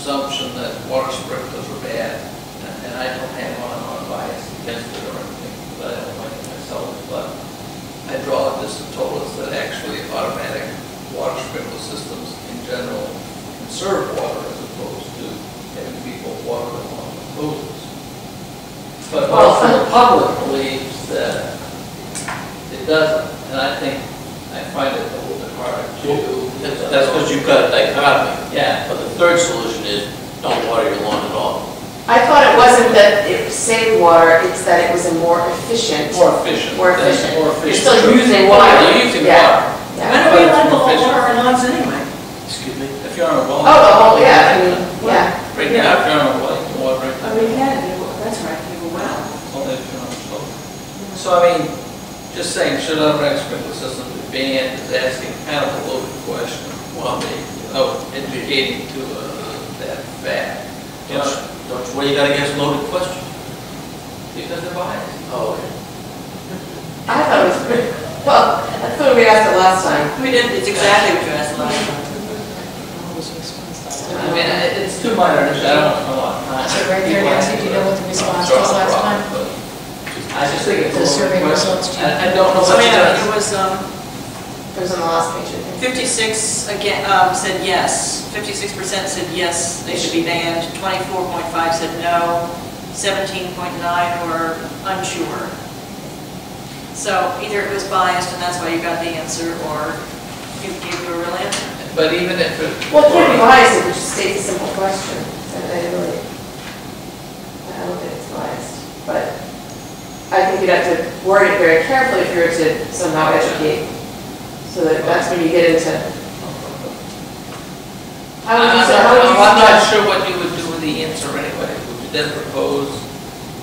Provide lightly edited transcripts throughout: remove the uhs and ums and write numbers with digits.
presumption that water sprinklers are bad, and I don't have one bias against it or anything, but I don't like it myself. But I draw this to told us that actually automatic water sprinkler systems in general conserve water as opposed to having people water them on the hoses. But also the public believes that it doesn't, and I find it a little bit hard to do. That's because you've got a dichotomy. Yeah. But the third solution is don't water your lawn at all. I thought it wasn't that it saved water, it's that it was a more efficient. More efficient. More efficient. You're still using water. You're using water. Yeah. Why don't we let the water our lawns anyway? Excuse me? If you're on a well. Oh, the whole, yeah, I mean, yeah. Right now, if you're on a well, you can water right Oh, we can, that's right, you go well. Only if you're on a slope. So I mean, just saying, should automatic sprinkler systems be banned is asking kind of a loaded question. Well, educating to that fact. What do you got against loaded questions? Because they're biased. Oh, okay. I thought it was pretty, well, that's what we asked it last time. We did, it's exactly what you asked last time. I mean, it's too minor, I don't want to spend a lot of time. So right there, Nancy, do you know what the response was last time? I just think it's The survey results, do you I don't know So what it was, It was on the last page, I think. 56 again said yes, 56% said yes, they should be banned, 24.5 said no, 17.9 were unsure. So either it was biased and that's why you got the answer, or it gave you a real answer. But even if it... Well, it can't be biased, it just states a simple question. I don't think it's biased, but I think you'd have to word it very carefully if you were to somehow educate. So that's when you get into. I'm not sure what you would do with the answer anyway. Would you then propose,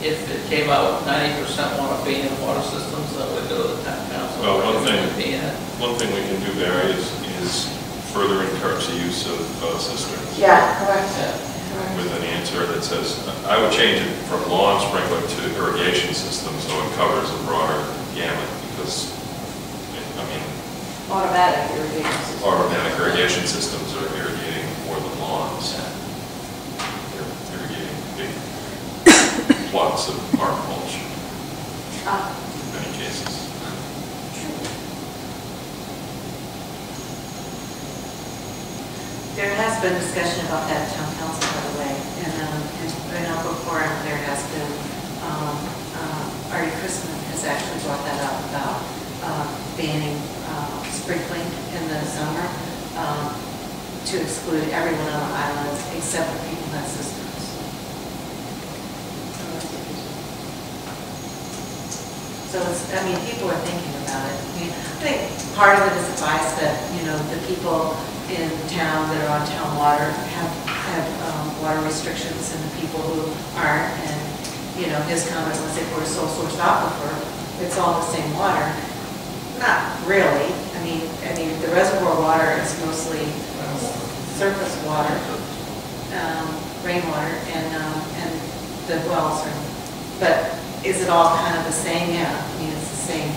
if it came out 90% want to ban water systems, that would go to the town council? Well, one thing we can do, Barry, is further encourage the use of cisterns. Yeah, correct. Yeah. With an answer that says, I would change it from lawn sprinkler to irrigation system so it covers a broader gamut, because, I mean, Automatic irrigation system. automatic irrigation systems are irrigating more than lawns. They're irrigating big plots of bark mulch in many cases. There has been discussion about that at town council, by the way, and Uncle Forum, there has been, Artie Christman has actually brought that up about banning sprinkling in the summer to exclude everyone on the island except for people that systems. So it's, I mean, people are thinking about it. I mean, I think part of it is advice that, you know, the people in town that are on town water have water restrictions, and the people who aren't. And you know, his comment was, if we're a sole source aquifer, it's all the same water. Not really. I mean, the reservoir water is mostly surface water, rainwater, and the wells are. But is it all kind of the same? Yeah. I mean, it's the same.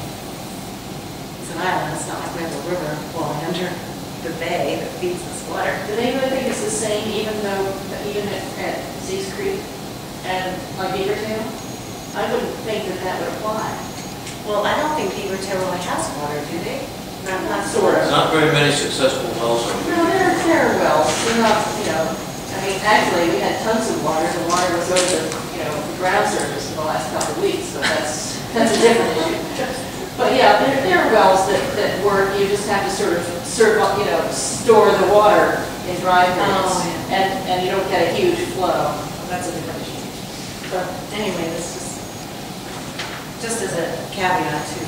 It's an island. It's not like we have a river flowing under the bay that feeds this water. Do they really think it's the same, even at Seas Creek and like Beavertail? I wouldn't think that would apply. Well, I don't think Beavertail really has water, do they? Not sort of. Not very many successful wells. No, they're wells. They're not, you know. I mean, actually, we had tons of water. The water was over the, the ground surface in the last couple of weeks, so that's a different issue. But yeah, there are wells that work. You just have to sort of store the water in dry periods, and you don't get a huge flow. That's a different issue. But anyway, this is just as a caveat to.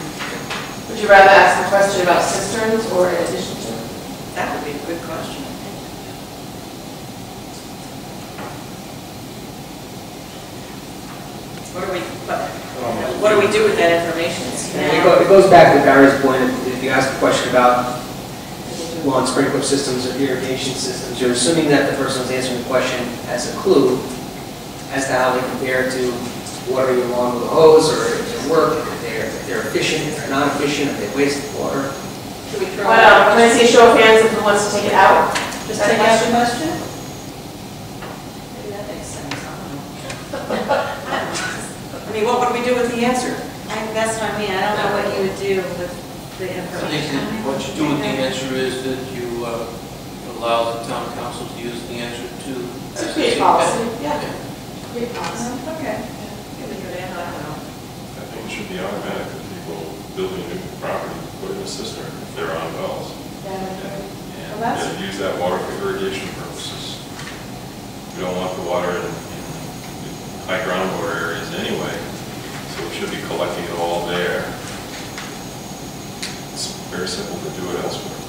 Would you rather ask a question about cisterns or in addition to? That would be a good question. What do we do with that information? It goes back to Barry's point. If you ask a question about lawn sprinkler systems or irrigation systems, you're assuming that the person who's answering the question has a clue as to how they compare to watering your lawn with a hose, or if they work, if they're efficient, if they're not efficient, if they waste water. Should we throw Can I see a show of hands if who wants to take it out? Just take out the question? mean, what would we do with the answer? That's what I mean, I don't know what you would do with the I think information. that what you do with the answer is that you allow the town council to use the answer to. It's a great policy, yeah. Great policy. Okay. Give it a good answer, I don't know. I think it should be automatic that people building new property put in a cistern if they're on wells. Well, that's- And use that water for irrigation purposes. We don't want the water in high groundwater areas anyway, so we should be collecting it all there. It's very simple to do it elsewhere.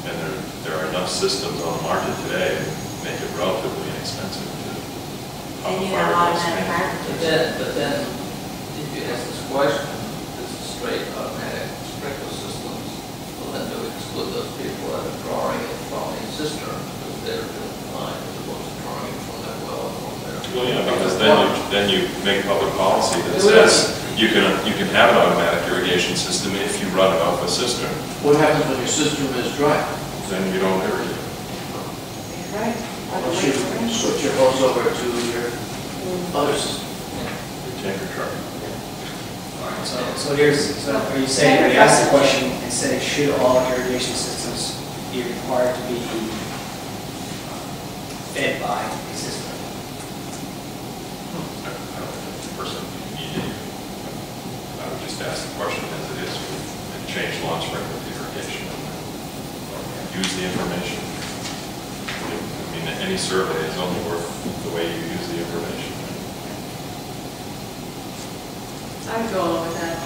And there are enough systems on the market today to make it relatively inexpensive to pump And you fire have wells automatic in. fire. But then, if you ask this question, this is straight automatic sprinkler systems, well, then do we exclude those people that are drawing it from a cistern, because they're doing fine, as opposed to drawing it from that well from there? Well, yeah, because then you make public policy that says you can have an automatic irrigation system if you run it off a cistern, What happens when your system is dry? then you don't irrigate. Right. Unless you switch your hose over to your other system. Your tanker truck. So are you saying, when you ask the question, instead of should all irrigation systems be required to be fed by a system? I don't think the person needed. I would just ask the question as it is and change lawn sprinkler to irrigation. Use the information. I mean, any survey is only worth the way you use the information. I would go along with that.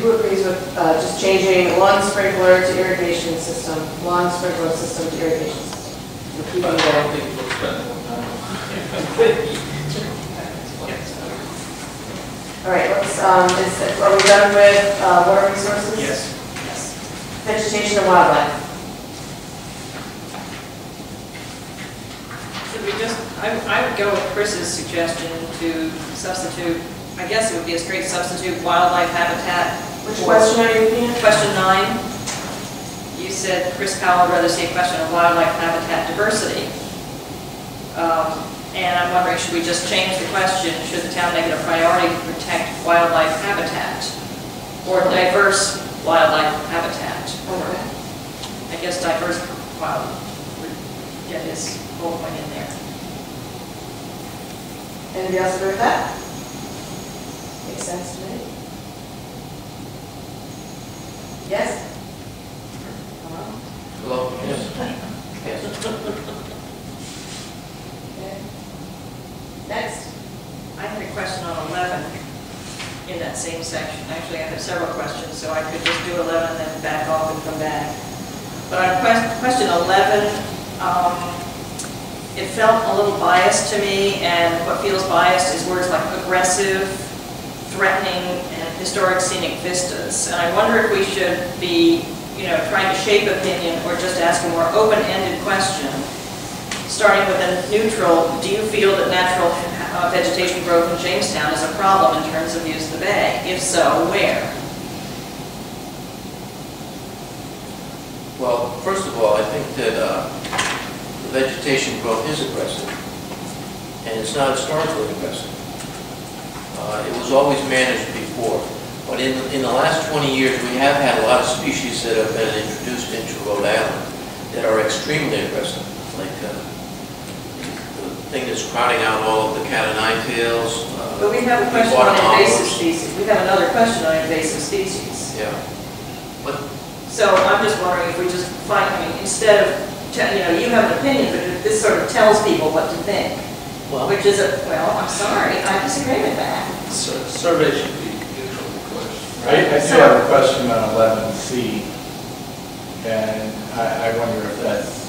Who agrees with just changing lawn sprinkler to irrigation system, lawn sprinkler system to irrigation system? We're keeping But I it don't think we'll spend more time. All right, are we done with water resources? Yes. Vegetation and wildlife. Should we just, I would go with Chris's suggestion to substitute, I guess it would be a straight substitute wildlife habitat. Which question are you looking at? Question 9, you said Chris Powell would rather see a question of wildlife habitat diversity. And I'm wondering, should we just change the question, should the town make it a priority to protect wildlife habitat? Or diverse wildlife habitat? Okay. I guess diverse wildlife would get his whole point in there. Anybody else agree with that? Makes sense to me. Yes? Hello? Yes. Okay. Next. I had a question on 11 in that same section. Actually, I have several questions, so I could just do 11 and then back off and come back. But on question 11, it felt a little biased to me, and what feels biased is words like aggressive, threatening, and historic scenic vistas. And I wonder if we should be, trying to shape opinion or just ask a more open-ended question. Starting with a neutral, do you feel that natural vegetation growth in Jamestown is a problem in terms of use of the bay? If so, where? Well, first of all, I think that the vegetation growth is aggressive, and it's not historically aggressive. It was always managed before, but in the last 20 years, we have had a lot of species that have been introduced into Rhode Island that are extremely aggressive, like the thing that's crowding out all of the cat o' nine tails. But we have a question on invasive species. We have another question on invasive species. Yeah. But So I'm just wondering if we just find, instead of, you have an opinion, but this sort of tells people what to think. well, Which is I'm sorry, I disagree with that. Survey should be neutral question. I do have a question on 11C, and I wonder if that's